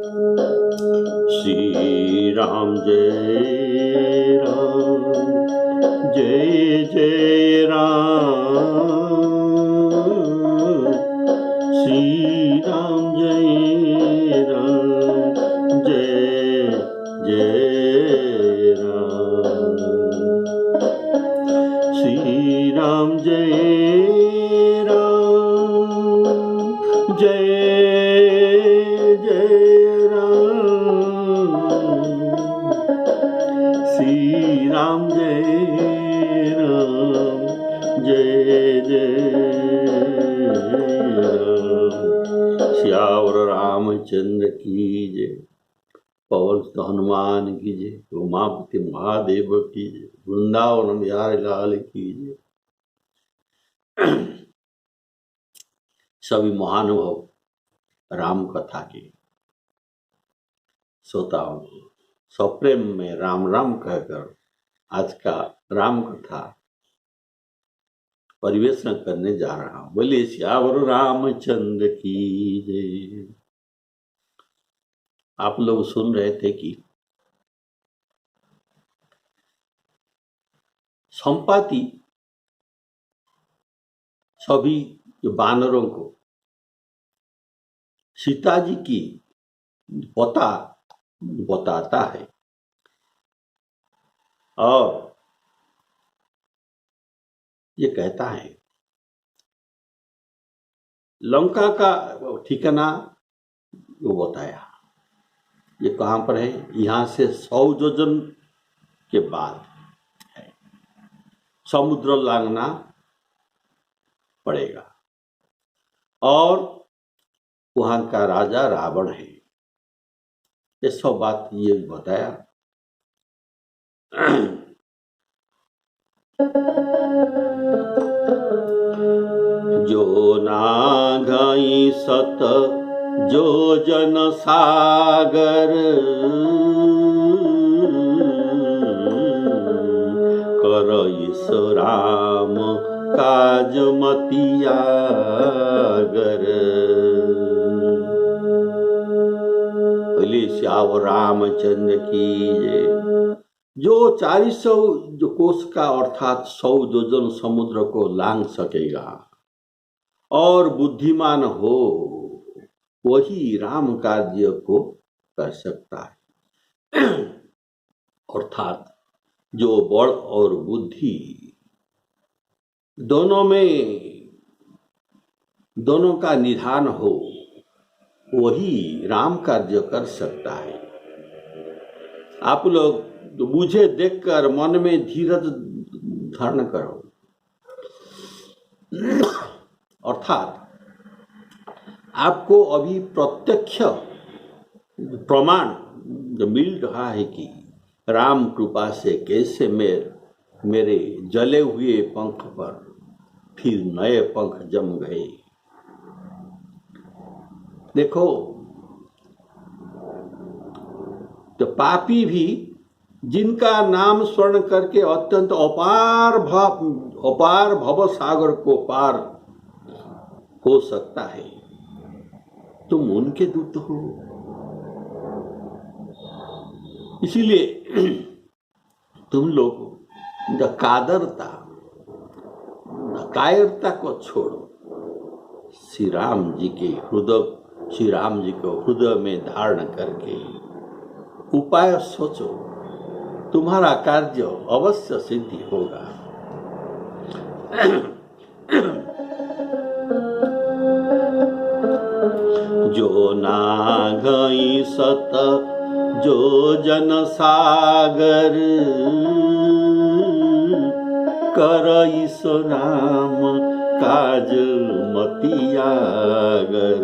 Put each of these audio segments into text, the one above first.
श्री राम जय राम, जय जय राम, श्री राम जय राम, जय जय राम, श्री राम जय राम, जय जय राम, श्री राम जय राम, जय जय राम। श्यावर रामचंद्र की जय, पवन सुत हनुमान की जय, उमापति महादेव की जय, वृंदावन बिहारी लाल की जय। सभी महानुभाव राम कथा के श्रोताओं को सप्रेम में राम राम कहकर आज का राम कथा परिवेशन करने जा रहा हूं। बोलिए श्यावर रामचंद्र की जय। आप लोग सुन रहे थे कि संपाति सभी वानरों को सीता जी की पता बताता है और ये कहता है लंका का ठिकाना वो बताया। ये कहाँ पर है? यहाँ से 100 योजन के बाद है, समुद्र लांघना पड़ेगा और वहां का राजा रावण है। ये सब बात ये बताया। जो नाघई सत जो जन सागर, करईस राम काज मतियागर। बोले श्यावर रामचंद्र की जय। जो 400 जो कोस का अर्थात 100 योजन समुद्र को लांघ सकेगा और बुद्धिमान हो वही राम कार्य को कर सकता है। अर्थात जो बल और बुद्धि दोनों का निधान हो वही राम कार्य कर सकता है। आप लोग मुझे देखकर मन में धीरज धारण करो। अर्थात आपको अभी प्रत्यक्ष प्रमाण मिल रहा है कि राम कृपा से कैसे मेरे जले हुए पंख पर फिर नए पंख जम गए। देखो, तो पापी भी जिनका नाम स्मरण करके अत्यंत अपार भव सागर को पार हो सकता है, तुम उनके दूत हो। इसीलिए तुम लोग कायरता को छोड़ो। श्री राम जी को हृदय में धारण करके उपाय सोचो, तुम्हारा कार्य अवश्य सिद्धि होगा। जो नाघई सत जो जन सागर, करईस राम काज मतियागर।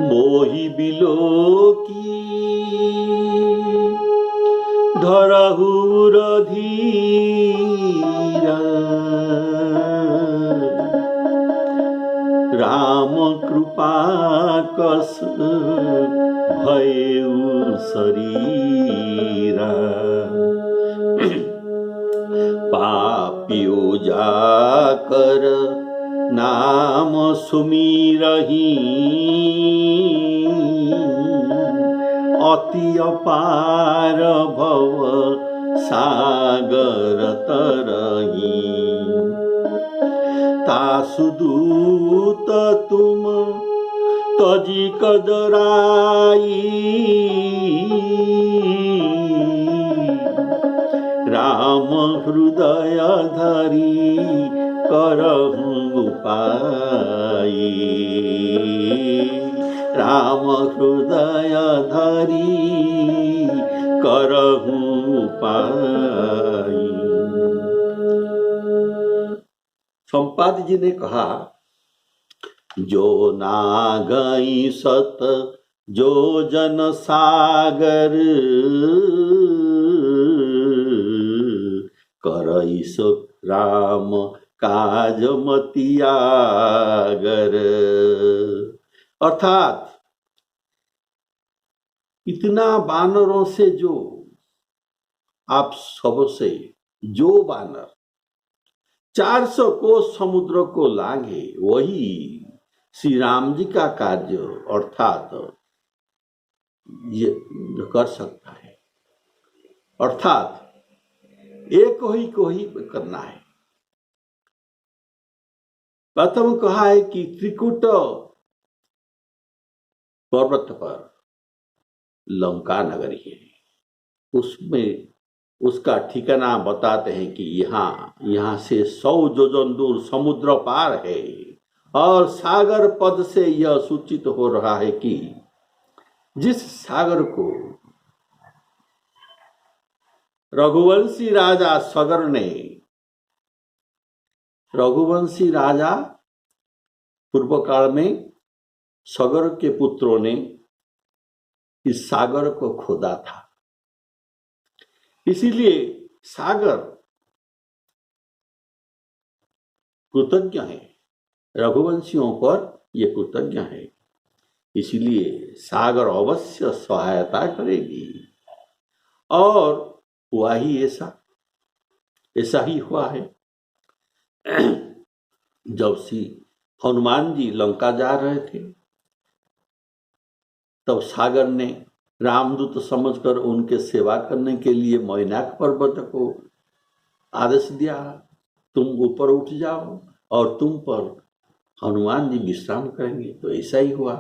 मोहि बिलो की धरहुर धीरा, राम कृपा कस भयउ शरीरा। पापियो जाकर नाम सुमिरहि, अति अपार भव सागर तरही। तासु दूत तुम तजी कजराई, राम हृदय धरी करहु उपाई। राम हृदय धरी करहु उपाई। संपाद जी ने कहा, जो नागई सत जो जन सागर, करईस राम काज मतियागर। अर्थात इतना बानरों से जो आप सबसे जो बानर 400 कोस समुद्र को लांघे, वही श्री राम जी का कार्य अर्थात ये कर सकता है। अर्थात एक को ही करना है। प्रथम कहा है कि त्रिकुट पर्वत पर लंका नगरी है, उसमें उसका ठिकाना बताते हैं कि यहाँ से 100 योजन दूर समुद्र पार है। और सागर पद से यह सूचित हो रहा है कि जिस सागर को रघुवंशी राजा सगर ने, रघुवंशी राजा पूर्व काल में सगर के पुत्रों ने इस सागर को खोदा था, इसीलिए सागर कृतज्ञ है, रघुवंशियों पर ये कृतज्ञ है। इसीलिए सागर अवश्य सहायता करेगी। और हुआ ही ऐसा ही हुआ है। जब श्री हनुमान जी लंका जा रहे थे, तब सागर ने रामदूत समझकर उनके सेवा करने के लिए मैनाक पर्वत को आदेश दिया, तुम ऊपर उठ जाओ और तुम पर हनुमान जी विश्राम करेंगे। तो ऐसा ही हुआ।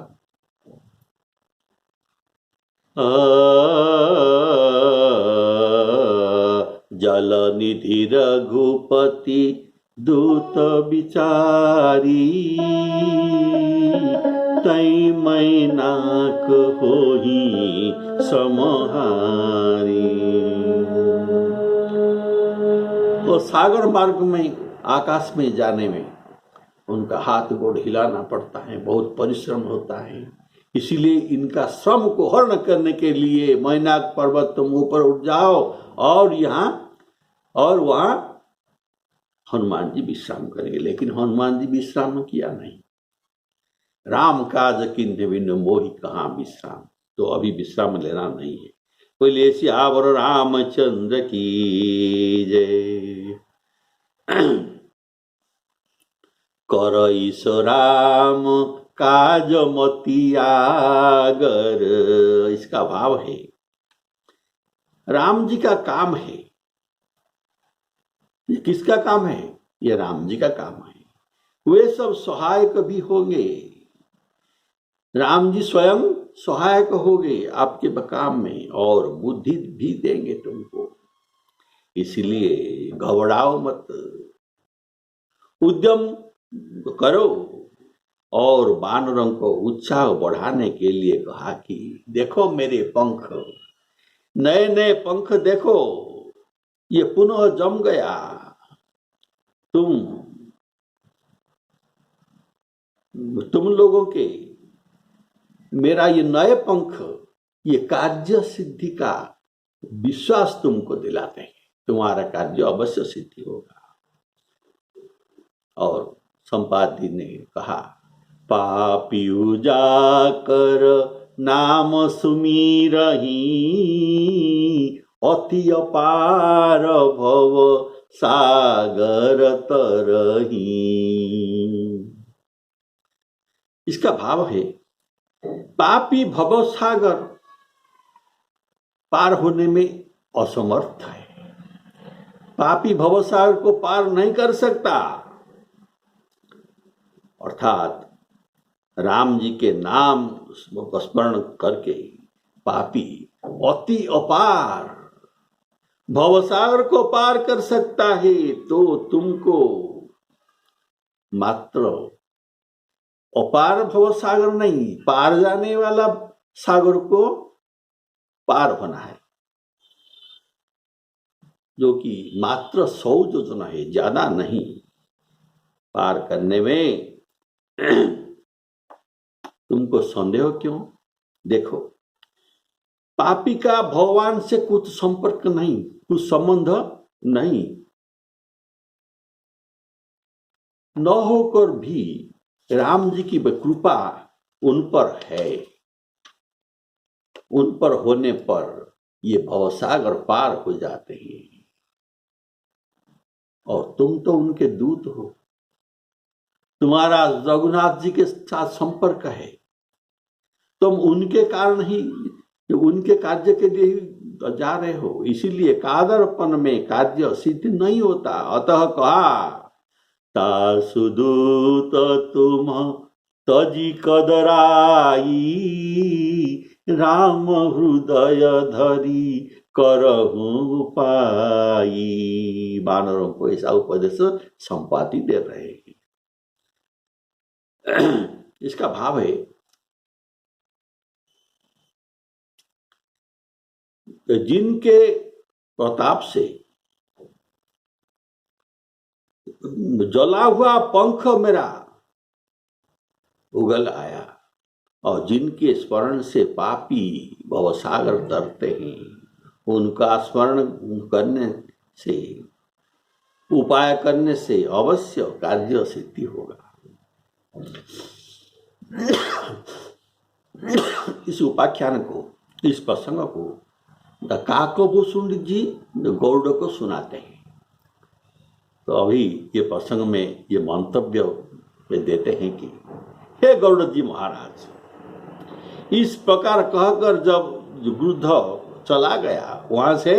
जल निधि रघुपति दूत विचारी, तै मैनाक होही समहारी। तो सागर मार्ग में आकाश में जाने में उनका हाथ गोड़ हिलाना पड़ता है, बहुत परिश्रम होता है। इसीलिए इनका श्रम को हरण करने के लिए मैनाक पर्वत तुम ऊपर उठ जाओ और वहां हनुमान जी विश्राम करेंगे। लेकिन हनुमान जी विश्राम किया नहीं। राम काज किन्हि बिनु मोहि कहाँ विश्राम, तो अभी विश्राम लेना नहीं है। बोलिए सियावर रामचंद्र की जय। करईस राम काज मतियागर, इसका भाव है राम जी का काम है। ये किसका काम है? ये राम जी का काम है। वे सब सहायक भी होंगे, राम जी स्वयं सहायक होंगे आपके काम में और बुद्धि भी देंगे तुमको। इसलिए घबराओ मत, उद्यम करो। और वानरों को उत्साह बढ़ाने के लिए कहा कि देखो मेरे पंख, नए नए पंख देखो, ये पुनः जम गया। तुम लोगों के मेरा ये नए पंख, ये कार्य सिद्धि का विश्वास तुमको दिलाते हैं। तुम्हारा कार्य अवश्य सिद्धि होगा। और संपादी ने कहा, पापियु जाकर नाम सुमीरहि, अति अपार भव सागर तरही। इसका भाव है, पापी भव सागर पार होने में असमर्थ है। पापी भवसागर को पार नहीं कर सकता। अर्थात राम जी के नाम को स्मरण करके पापी अति अपार भवसागर को पार कर सकता है। तो तुमको मात्र अपार भवसागर नहीं, पार जाने वाला सागर को पार होना है, जो कि मात्र 100 योजना है, ज्यादा नहीं। पार करने में तुमको संदेह क्यों? देखो, पापी का भगवान से कुछ संपर्क नहीं, कुछ संबंध नहीं, न होकर भी राम जी की कृपा उन पर है। उन पर होने पर ये भवसागर पार हो जाते हैं। और तुम तो उनके दूत हो, तुम्हारा रघुनाथ जी के साथ संपर्क है, तुम उनके कारण ही, उनके कार्य के लिए ही जा रहे हो। इसीलिए कादरपन में कार्य सिद्ध नहीं होता। अतः कहा, तासुदूत तुम तजी कदराई, राम हृदय धरी करहु पाई। वानरों को ऐसा उपदेश संपाति दे रहे हैं। इसका भाव है, जिनके प्रताप से जला हुआ पंख मेरा उगल आया, और जिनके स्मरण से पापी भवसागर तरते हैं, उनका स्मरण करने से, उपाय करने से अवश्य कार्य सिद्धि होगा। इस उपाख्यान को, इस प्रसंग को काकभूषुंड जी गौड़ को सुनाते हैं। तो अभी ये प्रसंग में ये मंतव्य देते हैं कि हे गौड़ जी महाराज, इस प्रकार कहकर जब वृद्ध चला गया, वहां से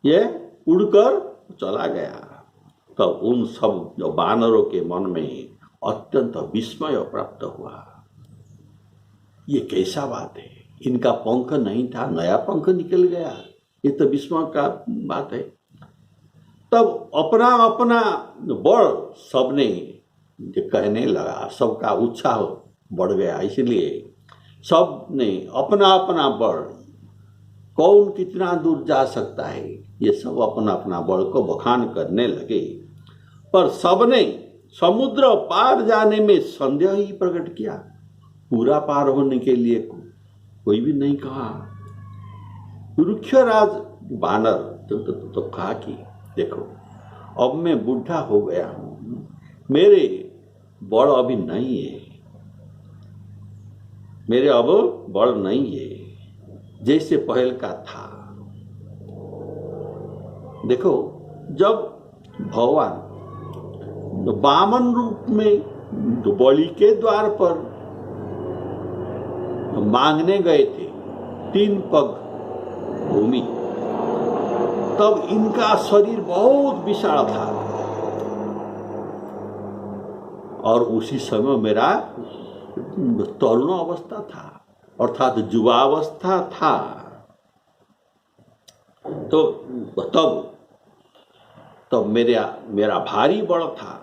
ये उड़कर चला गया, तो उन सब जो वानरों के मन में अत्यंत विस्मय प्राप्त हुआ। ये कैसा बात है, इनका पंख नहीं था, नया पंख निकल गया, ये तो विस्मय का बात है। तब अपना अपना बड़ सबने कहने लगा, सबका उत्साह बढ़ गया। इसलिए सब ने अपना अपना बड़, कौन कितना दूर जा सकता है, ये सब अपना अपना बड़ को बखान करने लगे। पर सबने समुद्र पार जाने में संदेह ही प्रकट किया। पूरा पार होने के लिए कोई भी नहीं कहा। रुक्षराज वानर तो कहा कि देखो, अब मैं बूढ़ा हो गया हूं, मेरे बड़ अभी नहीं है, मेरे अब बड़ नहीं है जैसे पहल का था। देखो, जब भगवान वामन रूप में बलि के द्वार पर मांगने गए थे 3 पग भूमि, तब इनका शरीर बहुत विशाल था, और उसी समय मेरा तरुण अवस्था था, अर्थात युवावस्था था। तो तब मेरा भारी बड़ था।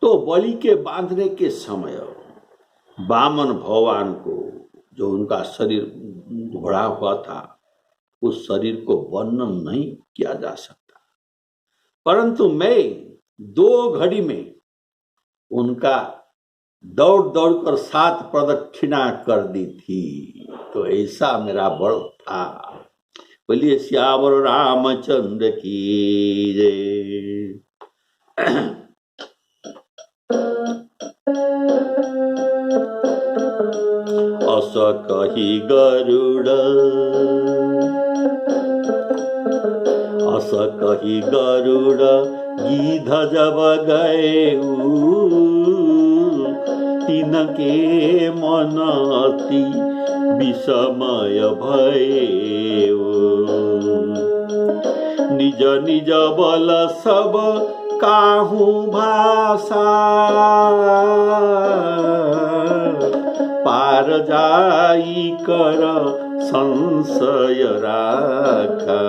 तो बलि के बांधने के समय वामन भगवान को, जो उनका शरीर बढ़ा हुआ था, उस शरीर को वर्णन नहीं किया जा सकता, परंतु मैं 2 घड़ी में उनका दौड़ दौड़ कर 7 प्रदक्षिणा कर दी थी। तो ऐसा मेरा बड़ था। बोलिए श्यावर रामचंद्र की जय। अस कही गरुड़, अस कही गरुड़ गीध जब गए, तिनके मन अति विषमय भयऊ। निज निज बल सब काहू भाषा, पार जाई कर संशय राखा।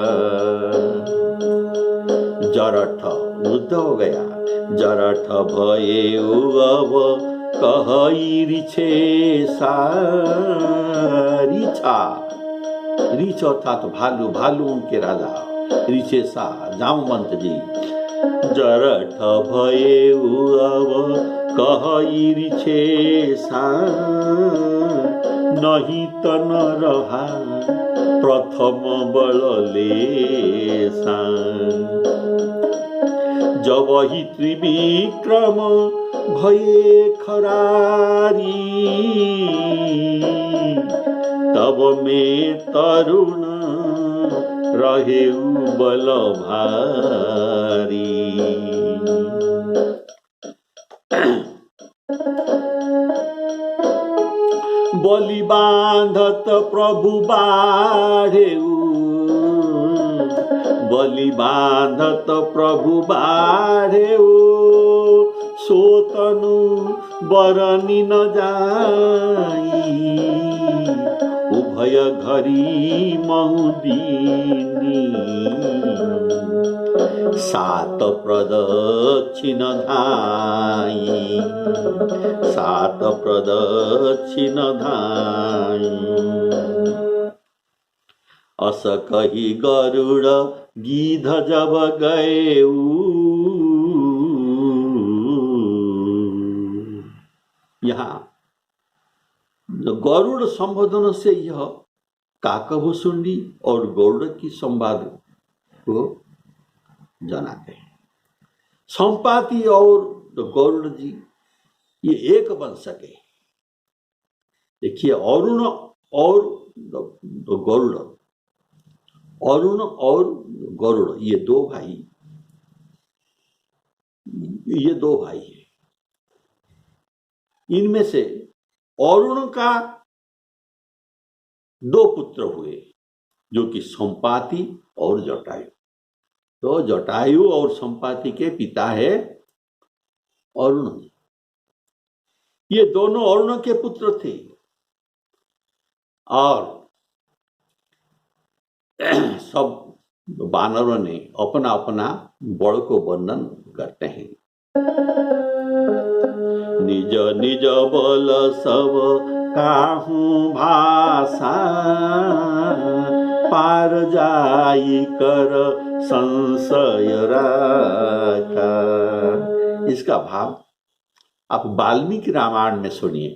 जरठ वृद्ध हो गया, जरठ भयऊ अब कहई रिछेसा। रिछा, रिछ अर्थात भालू, भालू के राजा रिछेसा जामवंत जी। जरठ भयऊ अब कहई रिछेसा, नहीं त न रहा प्रथम बल लेसा। जब ही त्रिविक्रम भये खरारी, तब में तरुण रहेऊ बल भारी। बलि बांधत प्रभु बाढ़ेऊ, बलि बांधत प्रभु बाढ़ेऊ। सोतनु बरनी न जाई, उभय घरी महुदीनी। सात प्रदक्षिण धाई, सात प्रदक्षिण धाई। अस कही गरुड़ गिध जब गएऊ। यहाँ गरुड़ संबोधन से यह काकभुसुंडी और गरुड़ की संवाद को जनाते हैं। संपाति और गरुड़ जी ये एक बन सके। देखिए अरुण और गरुड़, अरुण और गरुड़ ये दो भाई हैं। इनमें से अरुण का दो पुत्र हुए, जो कि संपाति और जटायु। तो जटायु और संपाति के पिता है अरुण। ये दोनों अरुण के पुत्र थे और सब वानरों ने अपना अपना बड़ को वर्णन करते हैं। निज निज बल सब काहू भाषा, पार जाई कर संशय राखा। इसका भाव आप वाल्मीकि रामायण में सुनिए।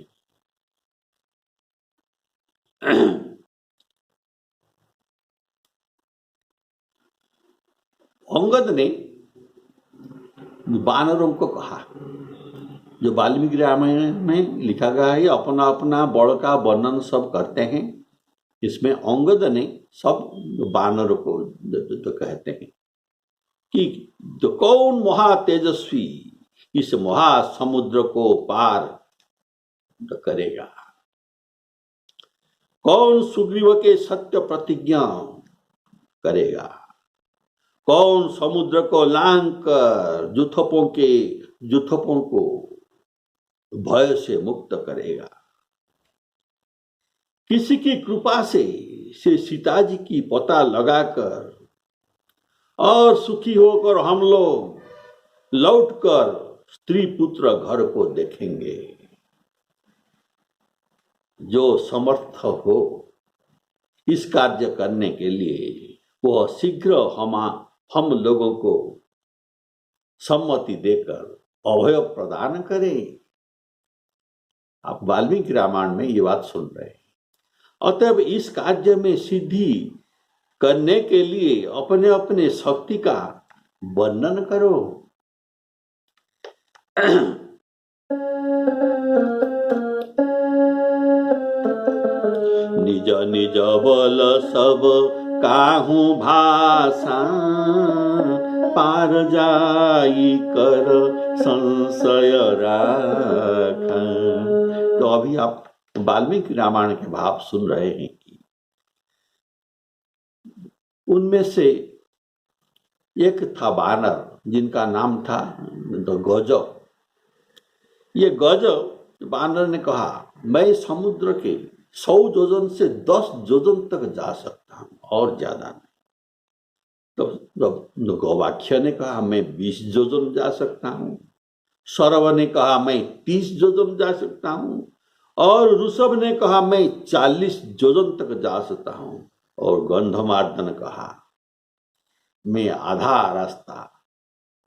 अंगद ने वानरों को कहा, जो वाल्मीकि रामायण में लिखा गया है, अपना अपना बड़ का वर्णन सब करते हैं। इसमें अंगद ने सब वानरों को तो कहते हैं कि तो कौन महातेजस्वी इस महासमुद्र को पार करेगा, कौन सुग्रीव के सत्य प्रतिज्ञा करेगा, कौन समुद्र को लांघ कर जुथपों को भय से मुक्त करेगा। किसी की कृपा से सीता जी की पता लगाकर और सुखी होकर हम लोग लौटकर स्त्री पुत्र घर को देखेंगे। जो समर्थ हो इस कार्य करने के लिए वह शीघ्र हम लोगों को सम्मति देकर अभय प्रदान करे। आप वाल्मीकि रामायण में ये बात सुन रहे हैं। अतएव इस कार्य में सिद्धि करने के लिए अपने अपने शक्ति का वर्णन करो। निज निज बल सब काहू भाषा, पार जाई कर संशय राखा। तो अभी आप वाल्मीकि रामायण के भाव सुन रहे हैं कि उनमें से एक था बानर जिनका नाम था गौजव। ये गौजव बानर ने कहा, मैं समुद्र के 100 योजन से 10 योजन तक जा सकता हूं और ज्यादा नहीं। तो गौवाक्य ने कहा, मैं 20 योजन जा सकता हूं। सरव ने कहा, मैं 30 योजन जा सकता हूं। और ऋषभ ने कहा, मैं 40 योजन तक जा सकता हूं। और गंधमार्दन ने कहा, मैं आधा रास्ता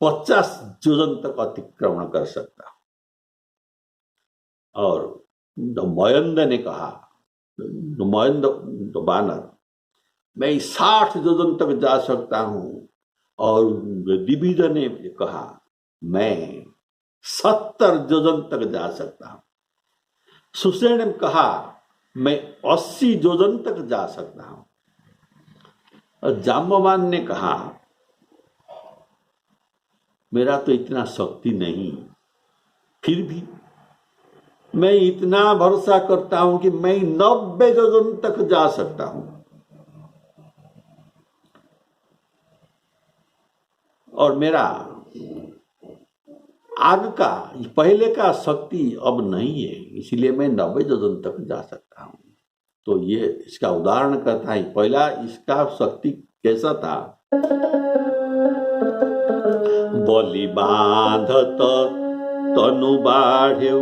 50 योजन तक अतिक्रमण कर सकता हूं। और मयंद ने कहा, मयंद बानर, मैं 60 योजन तक जा सकता हूं। और दिविज ने कहा, मैं 70 योजन तक जा सकता हूं। सुषेण ने कहा, मैं 80 योजन तक जा सकता हूं। और जाम्बवान ने कहा, मेरा तो इतना शक्ति नहीं, फिर भी मैं इतना भरोसा करता हूं कि मैं 90 योजन तक जा सकता हूं। और मेरा आग का पहले का शक्ति अब नहीं है, इसलिए मैं 90 योजन तक जा सकता हूं। तो ये इसका उदाहरण करता है। पहला इसका शक्ति कैसा था? बलि बांधत तनु बाढ़ेउ,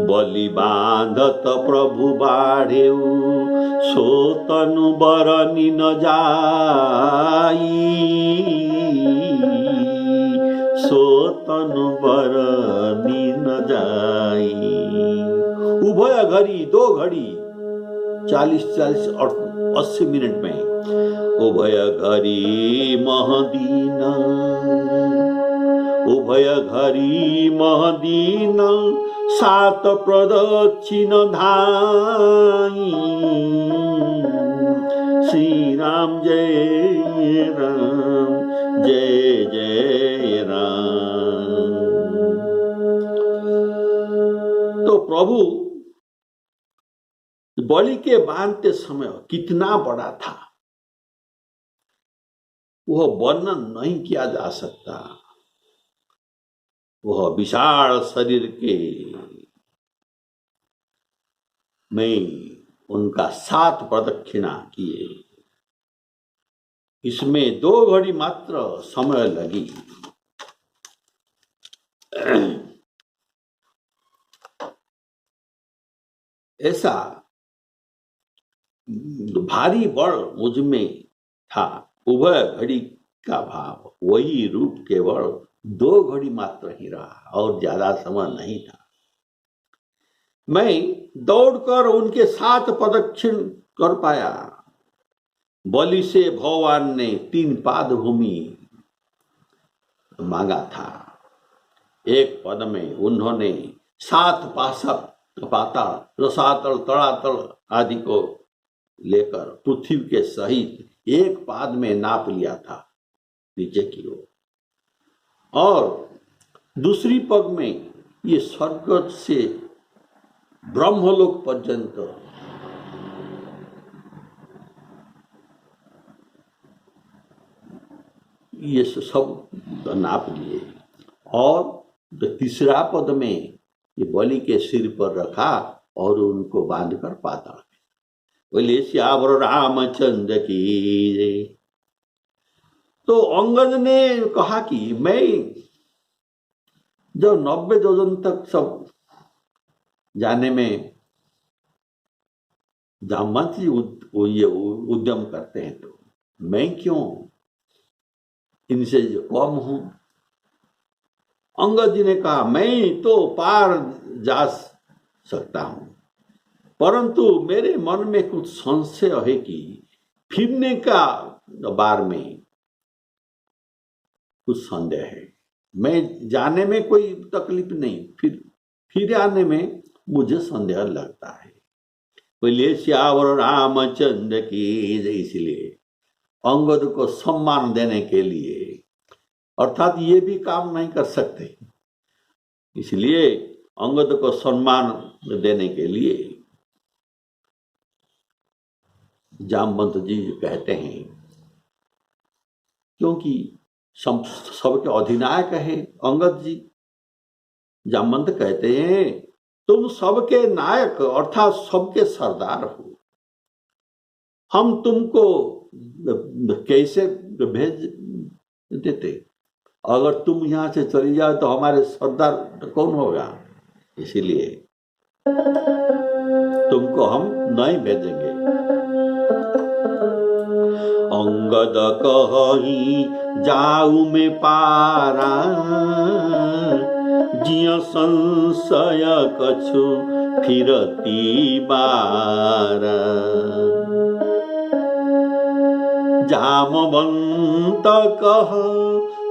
बलि बांधत प्रभु बाढ़ेउ, सो तनु बरनी न जाई, सो तनु बरनी न जाई। उभय घड़ी 2 घड़ी 40 और 80 मिनट में उभय घड़ी महदीन, उभय घड़ी महदीन, 7 प्रदक्षिण धाई। श्री राम जय राम, जय जय राम। तो प्रभु बलि के बांधते समय कितना बड़ा था, वह वर्णन नहीं किया जा सकता। वह विशाल शरीर के में उनका 7 प्रदक्षिणा किए, इसमें 2 घड़ी मात्र समय लगी। ऐसा भारी बल मुझ में था। उभय घड़ी का भाव, वही रूप केवल 2 घड़ी मात्र ही रहा और ज्यादा समय नहीं था। मैं दौड़कर उनके 7 प्रदक्षिण कर पाया। बलि से भगवान ने 3 पाद भूमि मांगा था। एक पद में उन्होंने 7 पाताल, रसातल, तड़ातल आदि को लेकर पृथ्वी के सहित एक पाद में नाप लिया था नीचे की ओर। और दूसरी पग में ये स्वर्ग से ब्रह्मलोक पर्यंत ये सब नाप लिए। और तीसरा पद में ये बलि के सिर पर रखा और उनको बांधकर पाताल। बोले श्यावर रामचंद्र की जय। तो अंगद ने कहा कि मैं जब 90 योजन तक सब जाने में जामवंत जी ये उद्यम करते हैं, तो मैं क्यों इनसे कम हूं? अंगद जी ने कहा, मैं तो पार जा सकता हूं, परंतु मेरे मन में कुछ संशय है कि फिरने का बार में कुछ संदेह है। मैं जाने में कोई तकलीफ नहीं, फिर आने में मुझे संदेह लगता है। बोले श्यावर रामचंद्र की। इसलिए अंगद को सम्मान देने के लिए, अर्थात ये भी काम नहीं कर सकते, इसलिए अंगद को सम्मान देने के लिए जामवंत जी कहते हैं, क्योंकि सबके अधिनायक है अंगद जी। जामवंत कहते हैं तुम सबके नायक अर्थात सबके सरदार हो, हम तुमको कैसे भेज देते? अगर तुम यहाँ से चली जाओ तो हमारे सरदार कौन होगा? इसीलिए तुमको हम नहीं भेजेंगे। अंगद कहीं जाऊ में पारा, जिय संशय कछु फिरती बारा। जामवंत कह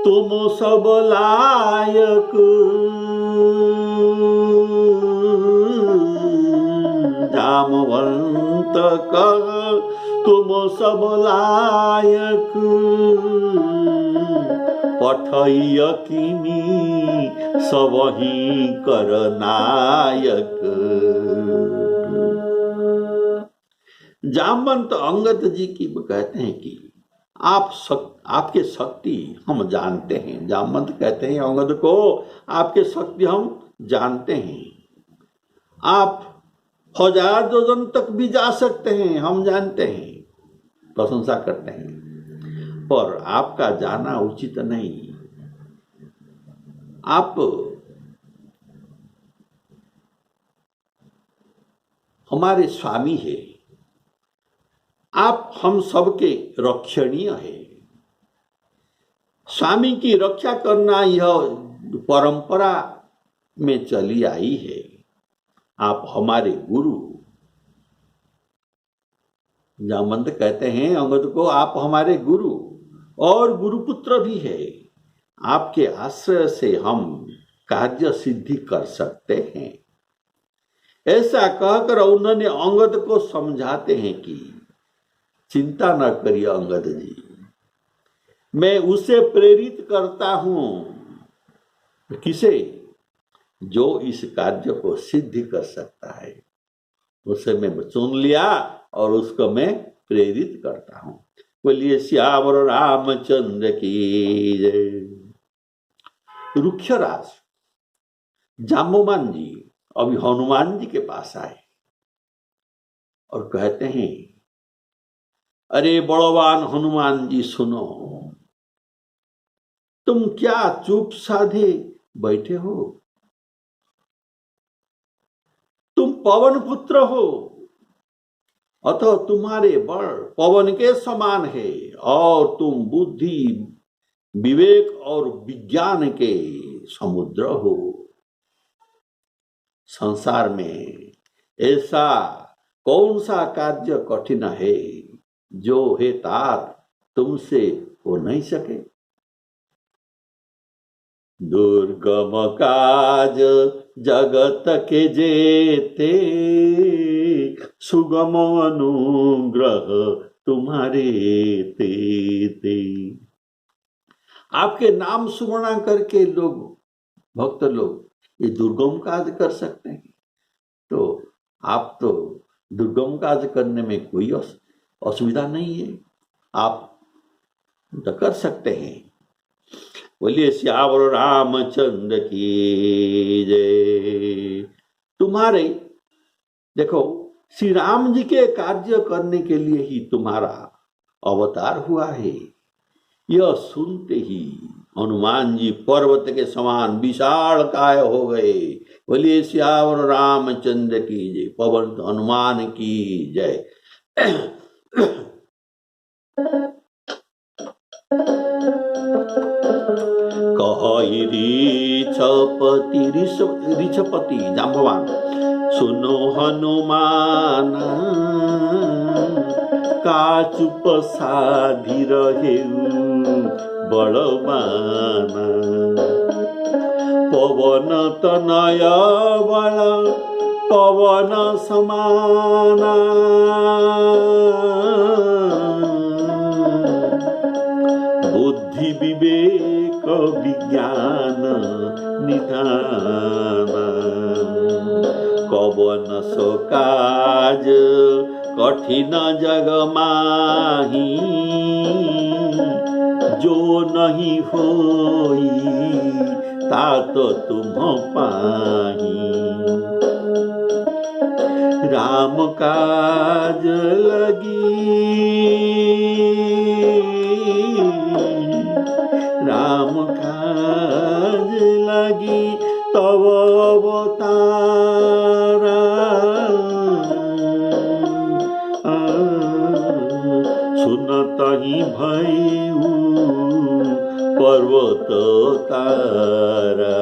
तुम सब लायक, जामवंत कह तुम सब लायक, पठैय किमी सबही कर नायक। जामवंत अंगद जी की कहते हैं कि आपके शक्ति हम जानते हैं। जामवंत कहते हैं अंगद को, आपके शक्ति हम जानते हैं, आप 1000 योजन तक भी जा सकते हैं, हम जानते हैं, प्रशंसा करते हैं, पर आपका जाना उचित नहीं। आप हमारे स्वामी है, आप हम सबके रक्षणीय है। स्वामी की रक्षा करना यह परंपरा में चली आई है। आप हमारे गुरु। जामवंत कहते हैं अंगद को, आप हमारे गुरु और गुरुपुत्र भी है। आपके आश्रय से हम कार्य सिद्धि कर सकते हैं। ऐसा कहकर उन्होंने अंगद को समझाते हैं कि चिंता न करिए अंगद जी, मैं उसे प्रेरित करता हूं। किसे? जो इस कार्य को सिद्ध कर सकता है, उसे मैं चुन लिया और उसको मैं प्रेरित करता हूं। बोलिए श्यावर रामचंद्र की जय। रुक्षराज जाम्बवान जी अभी हनुमान जी के पास आए और कहते हैं, अरे बड़वान हनुमान जी सुनो, तुम क्या चुप साधे बैठे हो? तुम पवन पुत्र हो, अतः तुम्हारे बल पवन के समान है और तुम बुद्धि विवेक और विज्ञान के समुद्र हो। संसार में ऐसा कौन सा कार्य कठिन है जो हे तात तुमसे हो नहीं सके? दुर्गम काज जगत के जेते, सुगम अनुग्रह तुम्हारे तेते। आपके नाम सुमरण करके लोग, भक्त लोग ये दुर्गम काज कर सकते हैं, तो आप तो दुर्गम काज करने में कोई असुविधा नहीं है, आप तो कर सकते हैं। बोलिए श्यावर रामचंद्र की जय। तुम्हारे देखो श्री राम जी के कार्य करने के लिए ही तुम्हारा अवतार हुआ है। यह सुनते ही हनुमान जी पर्वत के समान विशाल काय हो गए। बोलिए श्यावर रामचंद्र की जय, पवन हनुमान की जय। कहि ऋषपति जाम्बवान, सुनो हनुमान, का चुप साधी रहेउ बलवान। पवन तनय बल पवन समाना, बुद्धि विवेक विज्ञान निधान। कवन सो काज कठिन जग माही, जो नहीं होई तात तुम पाही। राम काज लगी, राम काज लगी तव अवतारा, सुनत ही भयउ पर्वत तारा,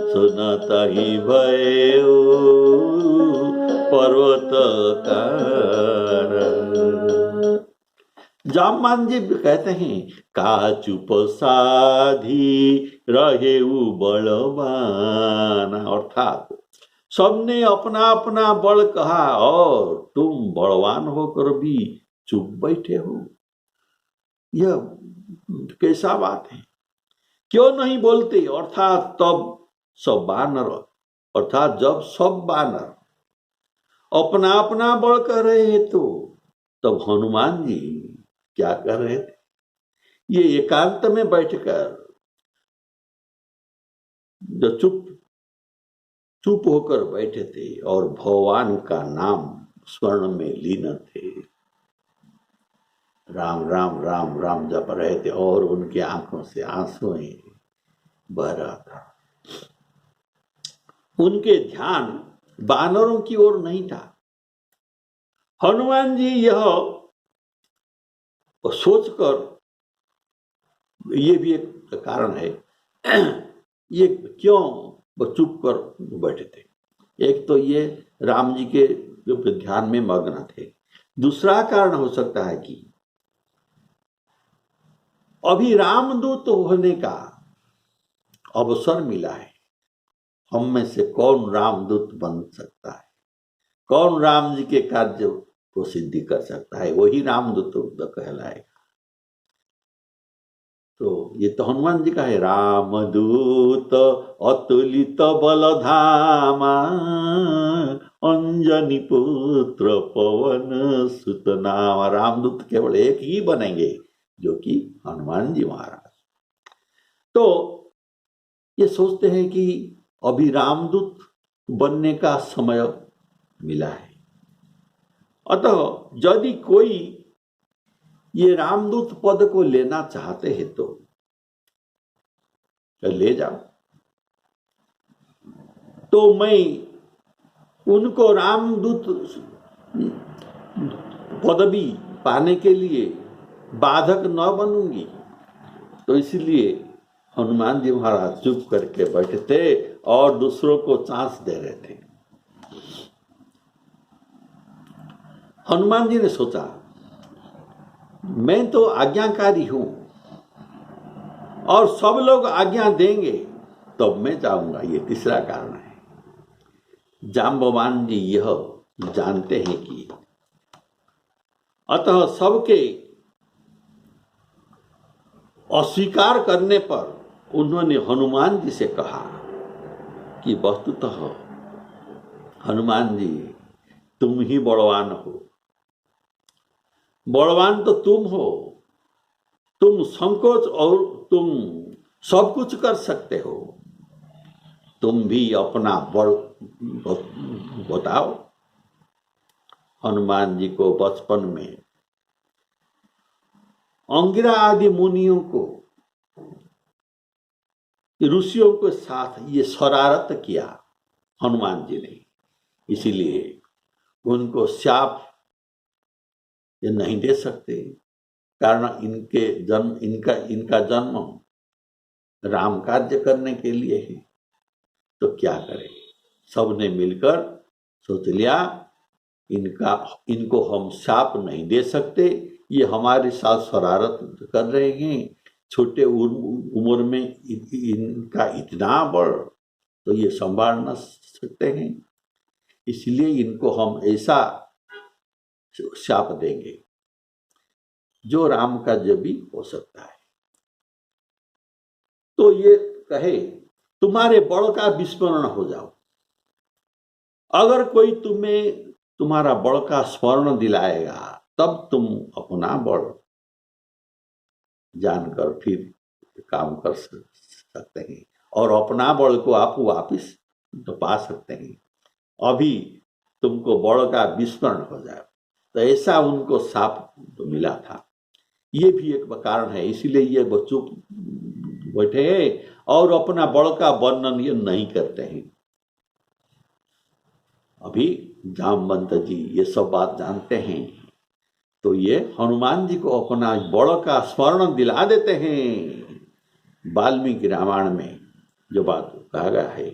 सुनत ही भयउ पर्वत तारा। जामवान जी कहते हैं का चुप साधी रहेऊ बलवान, अर्थात सबने अपना अपना बल कहा और तुम बलवान होकर भी चुप बैठे हो। यह कैसा बात है, क्यों नहीं बोलते? अर्थात तब सब बानर, अर्थात जब सब बानर अपना अपना बल कर रहे हैं तो तब हनुमान जी क्या कर रहे थे? ये एकांत में बैठकर जो चुप होकर बैठे थे और भगवान का नाम स्वर्ण में लीन थे। राम राम राम राम जप रहे थे और उनकी आंखों से आंसू बह रहा था। उनके ध्यान बानरों की ओर नहीं था। हनुमान जी यह सोचकर, ये भी एक कारण है ये क्यों वो चुप कर बैठे थे। एक तो ये राम जी के ध्यान में मग्न थे। दूसरा कारण हो सकता है कि अभी रामदूत होने का अवसर मिला है। हम में से कौन रामदूत बन सकता है, कौन राम जी के कार्य को सिद्धि कर सकता है, वही रामदूत कहलाएगा। तो ये तो हनुमान जी का है, रामदूत अतुलित बलधामा, अंजनी पुत्र पवन सुत नाम। रामदूत केवल एक ही बनेंगे जो कि हनुमान जी महाराज। तो ये सोचते हैं कि अभी रामदूत बनने का समय मिला है, अतः यदि कोई ये रामदूत पद को लेना चाहते हैं तो ले जाओ। तो मैं उनको रामदूत पदवी पाने के लिए बाधक न बनूंगी। तो इसलिए हनुमान जी महाराज चुप करके बैठे थे और दूसरों को चांस दे रहे थे। हनुमान जी ने सोचा मैं तो आज्ञाकारी हूं और सब लोग आज्ञा देंगे तब मैं जाऊंगा। ये तीसरा कारण है। जाम्बवान जी यह जानते हैं कि अतः सबके अस्वीकार करने पर उन्होंने हनुमान जी से कहा कि वस्तुतः हनुमान जी तुम ही बलवान हो, बलवान तो तुम हो, तुम संकोच और तुम सब कुछ कर सकते हो, तुम भी अपना बल बताओ। हनुमान जी को बचपन में अंगिरा आदि मुनियों को, ऋषियों के साथ ये शरारत किया हनुमान जी ने, इसीलिए उनको शाप ये नहीं दे सकते। कारण इनका जन्म राम कार्य करने के लिए है। तो क्या करें, सबने मिलकर सोच लिया इनको हम शाप नहीं दे सकते, ये हमारे साथ शरारत कर रहे हैं, छोटे उम्र में इनका इतना बड़, तो ये संभाल न सकते हैं, इसलिए इनको हम ऐसा शाप देंगे जो राम का जब भी हो सकता है। तो ये कहे तुम्हारे बड़ का विस्मरण हो जाओ, अगर कोई तुम्हें तुम्हारा बल का स्मरण दिलाएगा तब तुम अपना बल जानकर फिर काम कर सकते हैं और अपना बल को आप वापिस तो पा सकते हैं। अभी तुमको बल का विस्मरण हो जाए, तो ऐसा उनको साप तो मिला था। ये भी एक कारण है, इसीलिए ये चुप बैठे हैं और अपना बल का वर्णन ये नहीं करते हैं। अभी जामवंत जी ये सब बात जानते हैं, तो ये हनुमान जी को अपना बल का स्मरण दिला देते हैं। वाल्मीकि रामायण में जो बात कहा गया है,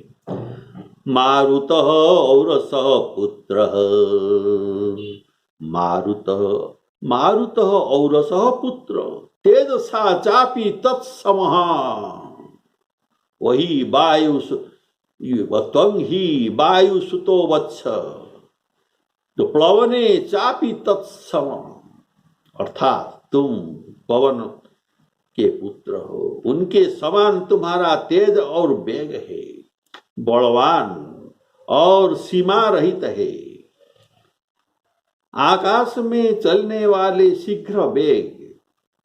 मारुतः औरसः पुत्रः, मारुतः औरसः पुत्र तेजसा चापि तत्समः, वही वायु त्वं ही वायुसुतो वत्स, तो प्लवने चापि तत्सम, अर्थात तुम पवन के पुत्र हो, उनके समान तुम्हारा तेज और वेग है, बलवान और सीमा रहित है। आकाश में चलने वाले शीघ्र वेग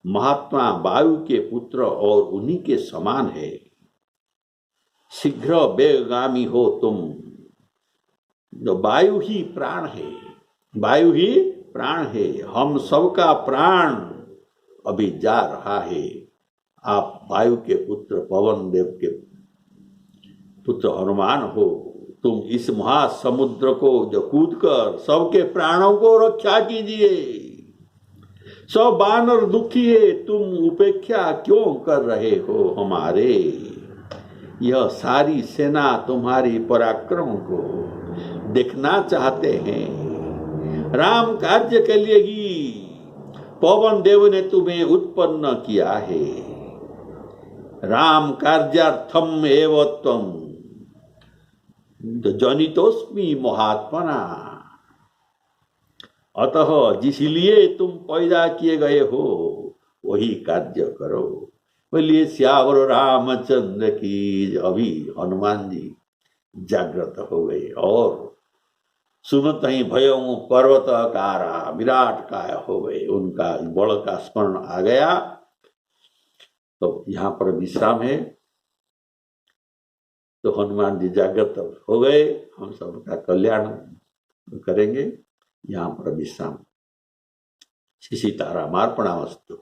महात्मा वायु के पुत्र और उन्हीं के समान है। शीघ्र वेगगामी हो तुम, जो वायु ही प्राण है, वायु ही प्राण है, हम सबका प्राण अभी जा रहा है। आप वायु के पुत्र पवन देव के पुत्र हनुमान हो, तुम इस महासमुद्र को जो कूदकर सबके प्राणों को रक्षा कीजिए। सब बानर दुखी है, तुम उपेक्षा क्यों कर रहे हो हमारे? यह सारी सेना तुम्हारी पराक्रम को देखना चाहते हैं। राम कार्य के लिए ही पवन देव ने तुम्हें उत्पन्न किया है। राम कार्यार्थम एव त्वं जनितोस्मि महात्मना, अतः जिसलिए तुम पैदा किए गए हो वही कार्य करो। बोलिए श्यावर रामचंद्र की। अभी हनुमान जी जागृत हो गए और सुनत ही भयं पर्वतकारा, विराट काय हो गए, उनका बल का स्मरण आ गया। तो यहाँ पर विश्राम है, तो हनुमान जी जागृत हो गए, हम सबका कल्याण करेंगे। यहाँ पर विश्राम। श्री सीताराम अर्पणामस्तु।